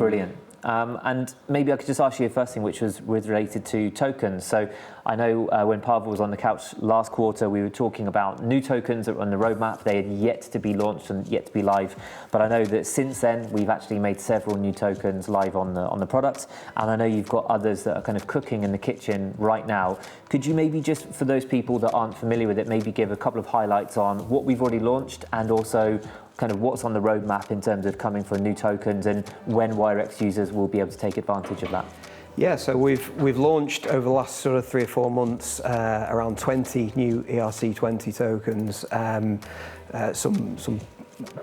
Brilliant. And maybe I could just ask you a first thing, which was related to tokens. So I know when Pavel was on the couch last quarter, we were talking about new tokens that were on the roadmap. They had yet to be launched and yet to be live. But I know that since then, we've actually made several new tokens live on the product. And I know you've got others that are kind of cooking in the kitchen right now. Could you maybe just, for those people that aren't familiar with it, maybe give a couple of highlights on what we've already launched and also kind of what's on the roadmap in terms of coming for new tokens and when Wirex users will be able to take advantage of that? Yeah, so we've launched over the last sort of 3 or 4 months around 20 new ERC20 tokens. Some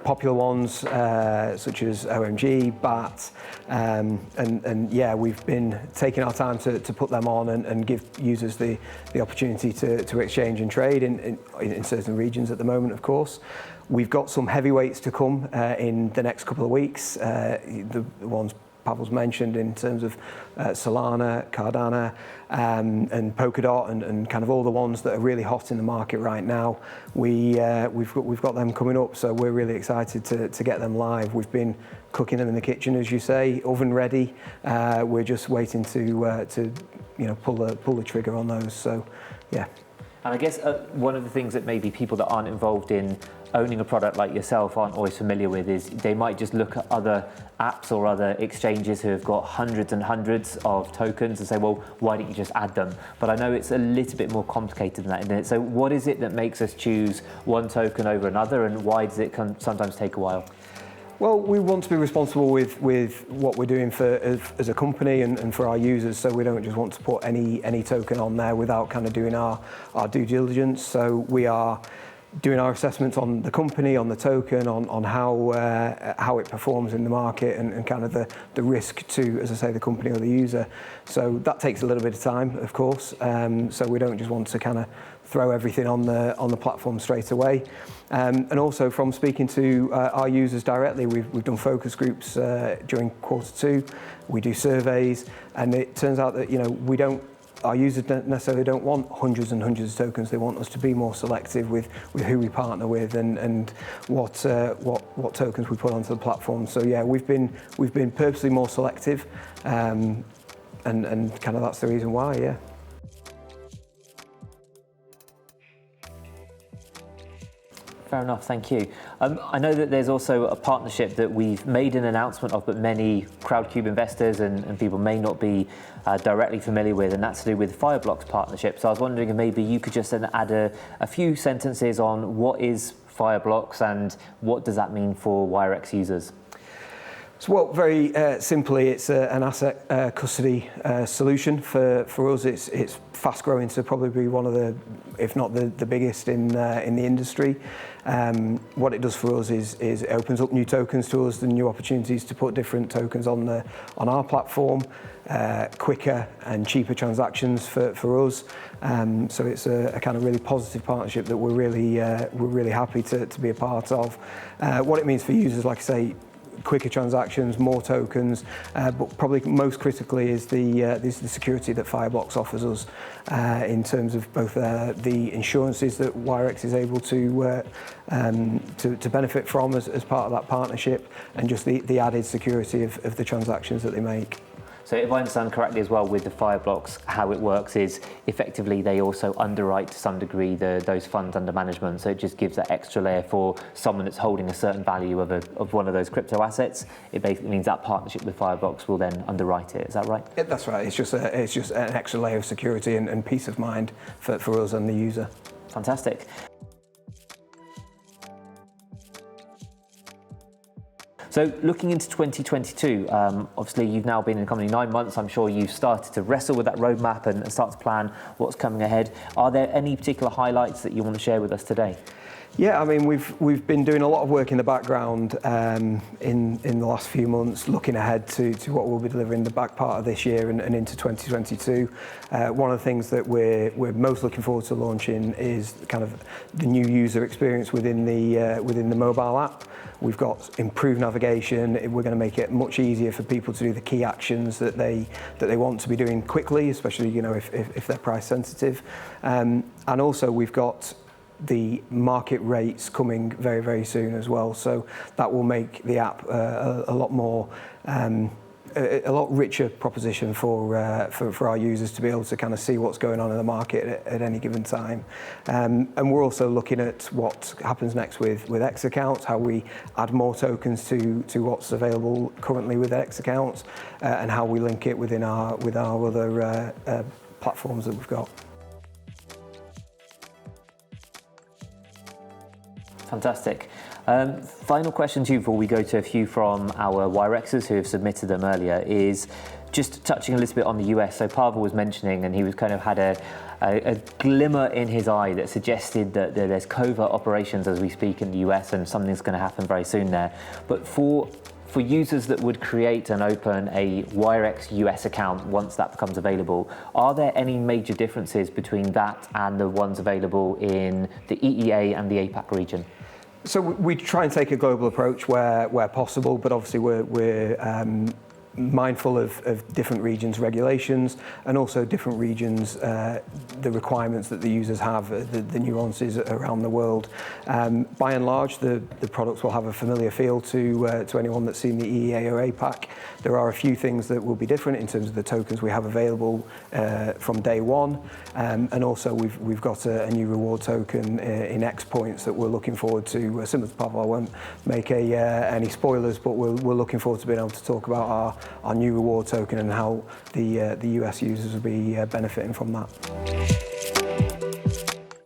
popular ones such as OMG, BAT, and yeah, we've been taking our time to put them on and give users the opportunity to exchange and trade in certain regions at the moment, of course. We've got some heavyweights to come in the next couple of weeks, the ones Pavel's mentioned in terms of Solana, Cardano, and Polkadot, and kind of all the ones that are really hot in the market right now. We've got them coming up, so we're really excited to get them live. We've been cooking them in the kitchen, as you say, oven ready. We're just waiting to pull the trigger on those. So, yeah. And I guess one of the things that maybe people that aren't involved in owning a product like yourself aren't always familiar with is they might just look at other apps or other exchanges who have got hundreds and hundreds of tokens and say, well, why don't you just add them? But I know it's a little bit more complicated than that, isn't it? So what is it that makes us choose one token over another, and why does it sometimes take a while? Well, we want to be responsible with what we're doing as a company and for our users, so we don't just want to put any token on there without kind of doing our due diligence. So we are doing our assessments on the company, on the token, on how it performs in the market, and kind of the risk to, as I say, the company or the user. So that takes a little bit of time, of course. So we don't just want to kind of throw everything on the platform straight away. And also from speaking to our users directly, we've done focus groups during Q2. We do surveys, and it turns out that our users don't necessarily want hundreds and hundreds of tokens. They want us to be more selective with who we partner with and what tokens we put onto the platform. So yeah, we've been purposely more selective, and kind of that's the reason why. Yeah. Fair enough, thank you. I know that there's also a partnership that we've made an announcement of, but many Crowdcube investors and people may not be directly familiar with, and that's to do with Fireblocks partnership. So I was wondering if maybe you could just add a few sentences on what is Fireblocks and what does that mean for Wirex users? So, well, very simply, it's an asset custody solution for us. It's fast growing to probably be one of the, if not the biggest in the industry. What it does for us is it opens up new tokens to us, and new opportunities to put different tokens on our platform, quicker and cheaper transactions for us. So it's a kind of really positive partnership that we're really happy to be a part of. What it means for users, like I say, quicker transactions, more tokens, but probably most critically is the security that Fireblocks offers us in terms of both the insurances that Wirex is able to benefit from as part of that partnership, and just the added security of the transactions that they make. So if I understand correctly as well with the Fireblocks, how it works is effectively they also underwrite to some degree those funds under management. So it just gives that extra layer for someone that's holding a certain value of one of those crypto assets. It basically means that partnership with Fireblocks will then underwrite it. Is that right? Yeah, that's right. It's just an extra layer of security and peace of mind for us and the user. Fantastic. So looking into 2022, obviously you've now been in the company 9 months. I'm sure you've started to wrestle with that roadmap and start to plan what's coming ahead. Are there any particular highlights that you want to share with us today? Yeah, I mean, we've been doing a lot of work in the background in the last few months, looking ahead to what we'll be delivering the back part of this year and into 2022. One of the things that we're most looking forward to launching is kind of the new user experience within the mobile app. We've got improved navigation. We're going to make it much easier for people to do the key actions that they want to be doing quickly, especially if they're price sensitive. And also we've got the market rates coming very, very soon as well. So that will make the app a lot more a lot richer proposition for our users to be able to kind of see what's going on in the market at any given time. And we're also looking at what happens next with X accounts, how we add more tokens to what's available currently with X accounts, and how we link it with our other platforms that we've got. Fantastic. Final question to you before we go to a few from our Wirexers who have submitted them earlier is just touching a little bit on the US. So Pavel was mentioning, and he was kind of had a glimmer in his eye that suggested that there's covert operations as we speak in the US and something's going to happen very soon there. But for users that would create and open a Wirex US account once that becomes available, are there any major differences between that and the ones available in the EEA and the APAC region? So we try and take a global approach where possible, but obviously we're mindful of different regions' regulations and also different regions, the requirements that the users have, the nuances around the world. By and large, the products will have a familiar feel to anyone that's seen the EEA or APAC. There are a few things that will be different in terms of the tokens we have available from day one, and also we've got a new reward token in X points that we're looking forward to. Similar to Pavel, I won't make any spoilers, but we're looking forward to being able to talk about our new reward token and how the US users will be benefiting from that.